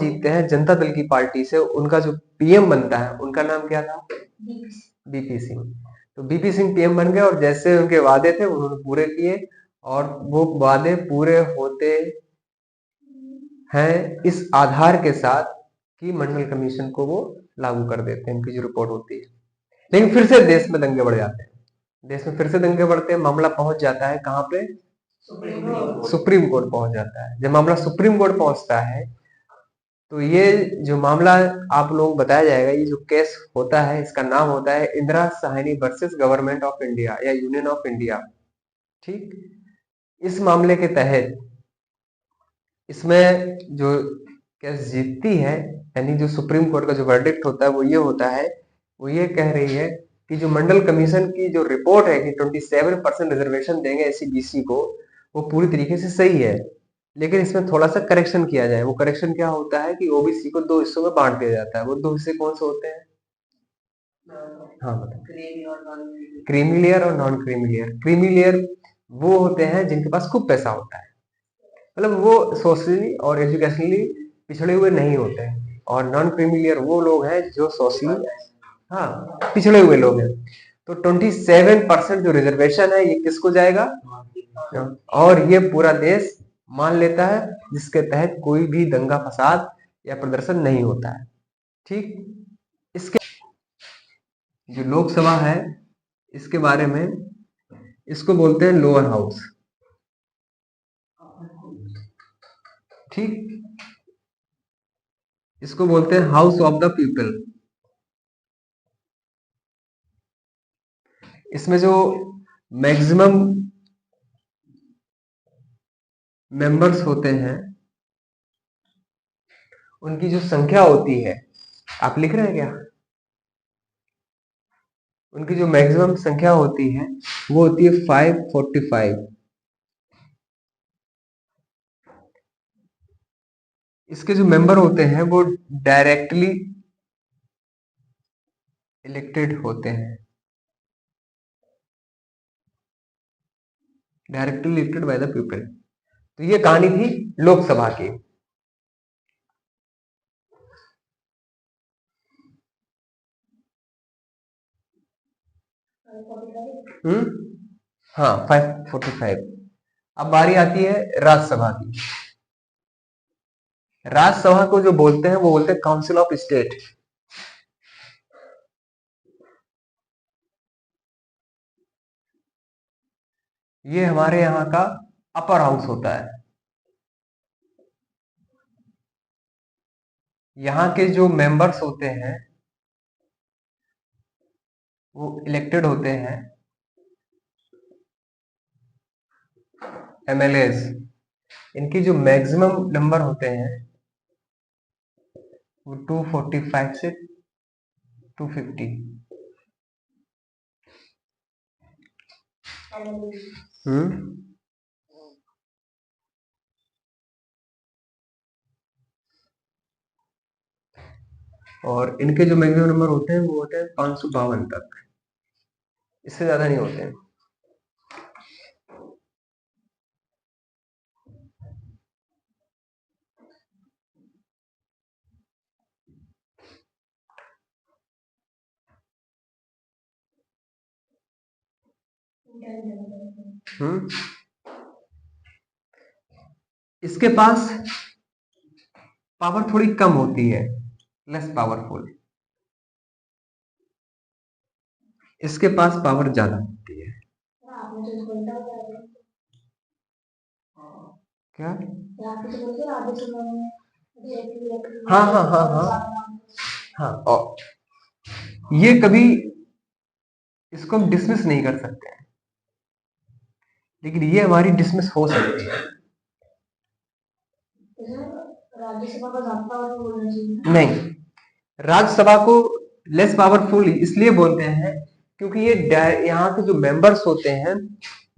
जीतते हैं जनता दल की पार्टी से, उनका जो पीएम बनता है उनका नाम क्या था? बीपी सिंह। तो बीपी सिंह पीएम बन गए और जैसे उनके वादे थे उन्होंने पूरे किए, और वो वादे पूरे होते हैं इस आधार के साथ कि मंडल कमीशन को वो लागू कर देते हैं, उनकी जो रिपोर्ट होती है। लेकिन फिर से देश में दंगे बढ़ जाते हैं, देश में फिर से दंगे बढ़ते हैं, मामला पहुंच जाता है कहाँ पे? सुप्रीम कोर्ट पहुंच जाता है। जब मामला सुप्रीम कोर्ट पहुंचता है तो ये जो मामला आप लोग बताया जाएगा, ये जो केस होता है इसका नाम होता है Indira Sahni versus government of India या यूनियन ऑफ इंडिया। ठीक, इस मामले के तहत इसमें जो केस जीतती है, यानी जो सुप्रीम कोर्ट का जो वर्डिक्ट होता है वो ये होता है, वो ये कह रही है कि जो मंडल कमीशन की जो रिपोर्ट है कि 27% रिजर्वेशन देंगे एससी-बीसी को, वो पूरी तरीके से सही है, लेकिन इसमें थोड़ा सा करेक्शन किया जाए। वो करेक्शन क्या होता है कि ओबीसी को 2 हिस्सों में बांट दिया जाता है। वो 2 हिस्से कौन से होते हैं? हाँ बताओ। क्रीमी लेयर और non creamy layer. Creamy layer वो होते हैं जिनके पास खूब पैसा होता है, मतलब वो सोशली और एजुकेशनली पिछड़े हुए नहीं होते हैं, और नॉन क्रीमी लेयर वो लोग हैं जो सोशली, हाँ, पिछड़े हुए लोग हैं। तो 27% जो रिजर्वेशन है ये किसको जाएगा? और ये पूरा देश मान लेता है, जिसके तहत कोई भी दंगा फसाद या प्रदर्शन नहीं होता है। ठीक, इसके जो लोकसभा है इसके बारे में, इसको बोलते हैं लोअर हाउस। ठीक, इसको बोलते हैं हाउस ऑफ द पीपल। इसमें जो मैक्सिमम मेंबर्स होते हैं उनकी जो संख्या होती है, आप लिख रहे हैं क्या? उनकी जो मैक्सिमम संख्या होती है वो होती है 545। इसके जो मेंबर होते हैं वो डायरेक्टली इलेक्टेड होते हैं, directly elected by the people. तो ये कहानी थी लोकसभा की। हाँ 545। अब बारी आती है राज्यसभा की। राज्यसभा को जो बोलते हैं वो बोलते हैं काउंसिल ऑफ स्टेट। ये हमारे यहाँ का अपर हाउस होता है। यहाँ के जो मेंबर्स होते हैं वो इलेक्टेड होते हैं, एमएलएज। इनकी जो मैक्सिमम नंबर होते हैं वो 245 से 250। और इनके जो मैक्सिमम नंबर होते हैं वो होते हैं 552 तक, इससे ज्यादा नहीं होते हैं। इसके पास पावर थोड़ी कम होती है, लेस पावरफुल। इसके पास पावर ज्यादा होती है। क्या? हाँ हाँ हाँ हाँ हाँ। और ये कभी इसको हम डिसमिस नहीं कर सकते हैं, लेकिन ये हमारी डिसमिस हो सकती है। राज्यसभा का ज्यादा पावरफुल होना चाहिए? नहीं, राज्यसभा को लेस पावरफुल इसलिए बोलते हैं क्योंकि ये यहाँ के जो मेंबर्स होते हैं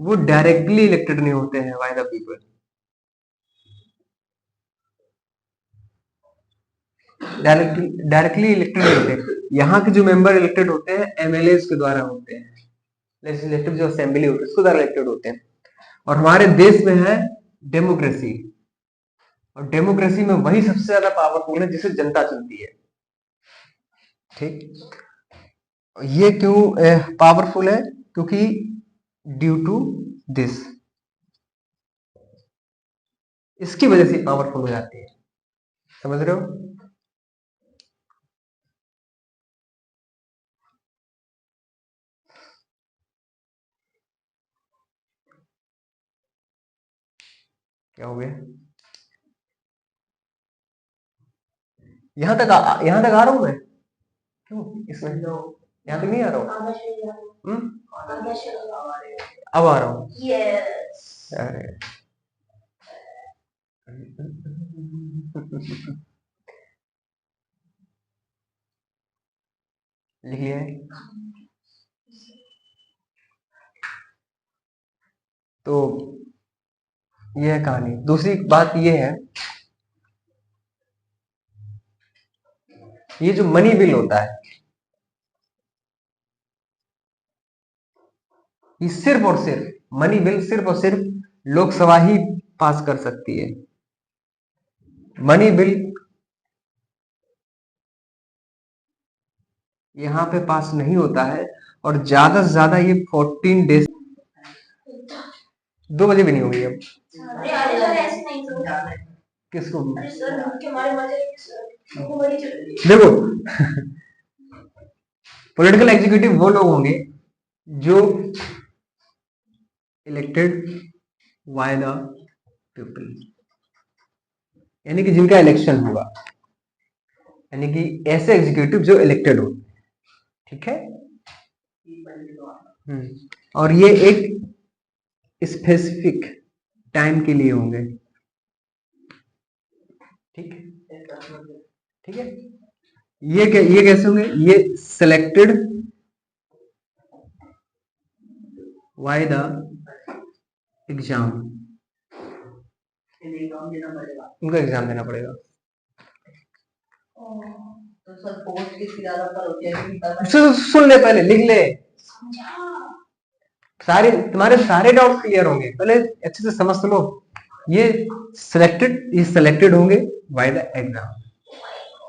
वो डायरेक्टली इलेक्टेड नहीं होते हैं by the people. Directly elected नहीं होते। यहाँ के जो मेंबर इलेक्टेड होते हैं एमएलए के द्वारा होते हैं, लेजिस्लेटिव जो असेंबली होती है उसके द्वारा इलेक्टेड होते हैं। और हमारे देश में है डेमोक्रेसी। और डेमोक्रेसी में वही सबसे ज्यादा पावरफुल है जिसे जनता चुनती है। ठीक, ये क्यों पावरफुल है? क्योंकि ड्यू टू दिस, इसकी वजह से पावरफुल हो जाती है। समझ रहे हो? क्या हो गया? यहां तक आ रहा हूं मैं? क्यों इसमें यहां तक नहीं आ रहा हूं? अब आ रहा हूं। अरे लिख लिया है। तो ये है कहानी। दूसरी बात ये है, ये जो मनी बिल होता है, ये सिर्फ और सिर्फ मनी बिल सिर्फ और सिर्फ लोकसभा ही पास कर सकती है। मनी बिल यहाँ पे पास नहीं होता है, और ज्यादा से ज्यादा ये 14 डेज, 2 बजे भी नहीं होगी अब। किसको? देखो पॉलिटिकल एग्जीक्यूटिव वो लोग होंगे जो इलेक्टेड बाय द पीपल, यानी कि जिनका इलेक्शन होगा, यानी कि ऐसे एग्जीक्यूटिव जो इलेक्टेड हो। ठीक है? और ये एक स्पेसिफिक टाइम के लिए होंगे। ठीक ठीक है? ये कैसे होंगे? ये सिलेक्टेड बाय द एग्जाम, उनका एग्जाम देना पड़ेगा। तो सर पोस्ट किसकी ज्यादा पर होती है? सुन ले, पहले लिख ले, तुम्हारे सारे डाउट क्लियर होंगे। पहले अच्छे से समझ लो। ये सिलेक्टेड होंगे बाय द एग्जाम।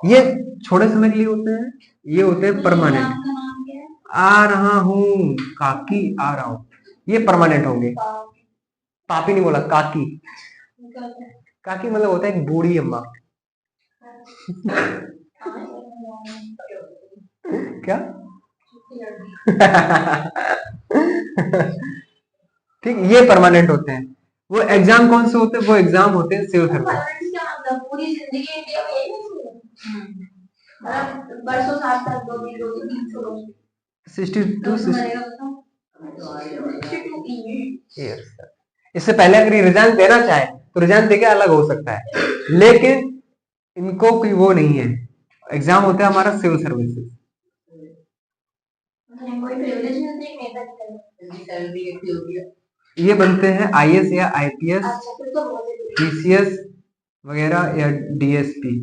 ये छोटे समय के लिए होते हैं, ये होते हैं परमानेंट। आ रहा हूं काकी, आ रहा हूं। ये परमानेंट होंगे। पापी नहीं बोला, काकी। काकी मतलब होता है एक बूढ़ी अम्मा। क्या? ठीक, ये परमानेंट होते हैं। वो एग्जाम कौन से होते हैं? वो एग्जाम होते हैं सिविल सर्विस। पूरी जिंदगी इंडिया में बरसों साल तक 62 ईयर्स। इससे पहले अगर ये रिजाइन देना चाहे तो रिजाइन देके अलग हो सकता है, लेकिन इनको कोई वो नहीं है। एग्जाम होता है हमारा सिविल सर्विसेज। ये बनते हैं आईएएस या आईपीएस, पीसीएस वगैरह, या डीएसपी।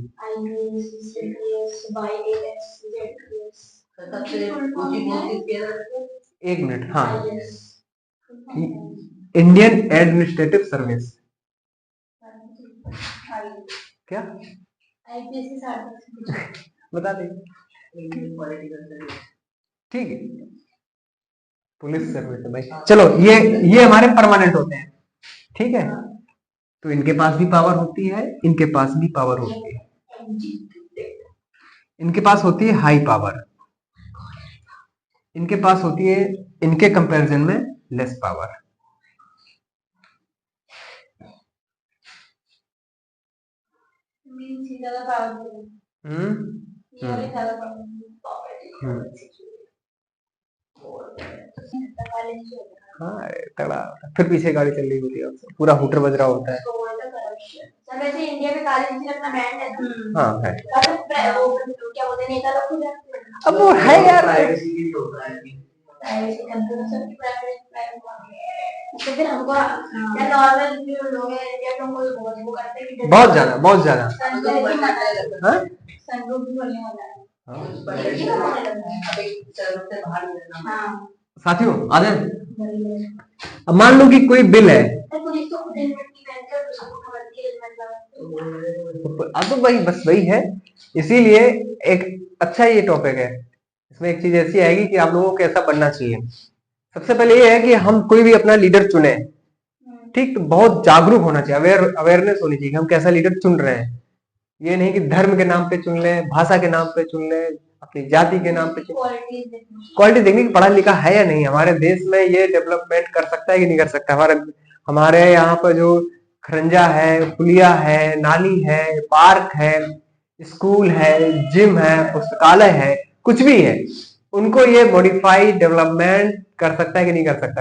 एक मिनट, हाँ, इंडियन एडमिनिस्ट्रेटिव सर्विस। क्या? बता दे। ठीक है, पुलिस सर्विस है भाई। चलो, ये हमारे परमानेंट होते हैं। ठीक है? तो इनके पास भी पावर होती है, इनके पास भी पावर होती है। इनके पास होती है हाई पावर, इनके पास होती है इनके कंपैरिजन में लेस पावर। हाँ तगड़ा। फिर पीछे गाड़ी चल रही होती है, पूरा हूटर बज रहा होता है। वैसे इंडिया में काले इंजन अपना बैंड है ना? हाँ है। वो क्या बोलते हैं, नेता लोग अब वो है यार। तो फिर हमको नॉर्मल लोग हैं इंडिया में, वो करते हैं बहुत ज्यादा, बहुत ज्यादा। सनरूफ भी बोलने वाला है। साथियों आ जाए, अब मान लो कि कोई बिल है, अब तो भाई बस वही है। इसीलिए एक अच्छा ये टॉपिक है, इसमें एक चीज ऐसी आएगी कि आप लोगों को कैसा बनना चाहिए। सबसे पहले ये है कि हम कोई भी अपना लीडर चुने, ठीक, तो बहुत जागरूक होना चाहिए, अवेयरनेस होनी चाहिए कि हम कैसा लीडर चुन रहे हैं। ये नहीं कि धर्म के नाम पे चुन लें, भाषा के नाम पे चुन लें, अपनी जाति के नाम पे चुन। क्वालिटी देखने की पढ़ा लिखा है या नहीं, हमारे देश में ये डेवलपमेंट कर सकता है कि नहीं कर सकता। हमारे यहाँ पर जो खरंजा है, पुलिया है, नाली है, पार्क है, स्कूल है, जिम है, पुस्तकालय है, कुछ भी है, उनको ये मॉडिफाई डेवलपमेंट कर सकता है कि नहीं कर सकता।